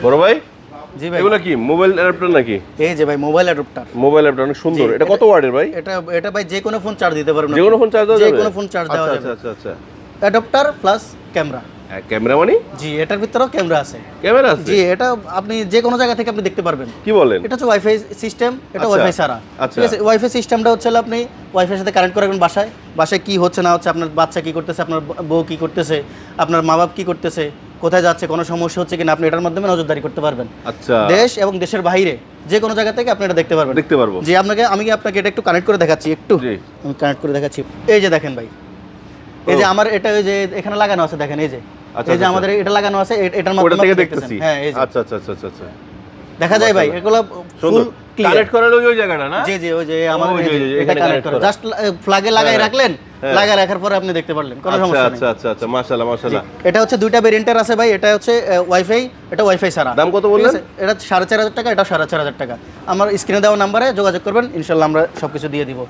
বড় ভাই জি ভাই, এগুলো কি মোবাইল অ্যাডাপ্টার নাকি? এই যে ভাই মোবাইল অ্যাডাপ্টার। মোবাইল অ্যাডাপ্টার অনেক সুন্দর। এটা কত ওয়াটের ভাই? এটা ভাই যে কোনো ফোন চার্জ দিতে পারবেন, যে কোনো ফোন চার্জ দেওয়া যাবে? যে কোনো ফোন চার্জ দেওয়া যাবে। আচ্ছা আচ্ছা আচ্ছা। Adapter plus camera. ক্যামেরা মানে? জি, এটার ভিতরেও ক্যামেরা আছে। ক্যামেরা আছে? জি, এটা আপনি যে কোনো জায়গা থেকে আপনি দেখতে পারবেন। কি বলেন? এটা হচ্ছে ওয়াইফাই সিস্টেম, এটা আচ্ছা, ওয়াইফাই ছাড়া। আচ্ছা। ঠিক আছে, ওয়াইফাই সিস্টেমটা হচ্ছে হলো আপনি ওয়াইফাইয়ের সাথে কানেক্ট করবেন বাসায় কি হচ্ছে না হচ্ছে, আপনার বাচ্চা কি করতেছে, আপনার বউ কি করতেছে, আপনার মা বাপ কি করতেছে, কোথায় যাচ্ছে, কোনো সমস্যা হচ্ছে কিনা, আপনি এটার মাধ্যমে নজরদারি করতে পারবেন। আচ্ছা। দেশ এবং দেশের বাইরে যে কোনো জায়গা থেকে আপনি এটা দেখতে পারবেন। দেখতে পারবো। জি, আমি আপনাকে এটা একটু কানেক্ট করে দেখাচ্ছি, একটু জি। আমি কানেক্ট করে দেখাচ্ছি। এই যে দেখেন ভাই, এই যে আমার এটা ওই যে এখানে লাগানো আছে, দেখেন এই যে, আচ্ছা, এই যে আচ্ছা। আমাদের এটা লাগানো আছে, এটার ওটা মাধ্যমে থেকে আপনি দেখতেছি। দেখতেছেন। হ্যাঁ, এই যে আচ্ছা আচ্ছা আচ্ছা আচ্ছা। দেখা যায় ভাই, এগুলো ফুল সুন্দর। ক্লিয়ার। কানেক্ট করার ওই জায়গাটা না? জি জি, ওই যে আমার ওই যে, এটা এখানে কানেক্ট connect করা, করা। জাস্ট ফ্ল্যাগে লাগাই হ্যাঁ, রাখলেন, হ্যাঁ। লাগাই রাখার পরে আপনি দেখতে পারলেন, কোনো আচ্ছা সমস্যা নেই। আচ্ছা আচ্ছা আচ্ছা, মাশাআল্লাহ মাশাআল্লাহ। এটা হচ্ছে দুইটা ভেরিয়েন্টের আছে ভাই, এটা হচ্ছে ওয়াইফাই, এটা ওয়াইফাই ছাড়া। দাম কত ঠিক বললেন? আছে? এটা 4,500 টাকা, এটা 4,500 টাকা। আমার স্ক্রিনে দেওয়া নাম্বারে যোগাযোগ করবেন, ইনশাআল্লাহ আমরা সবকিছু দিয়ে দিব।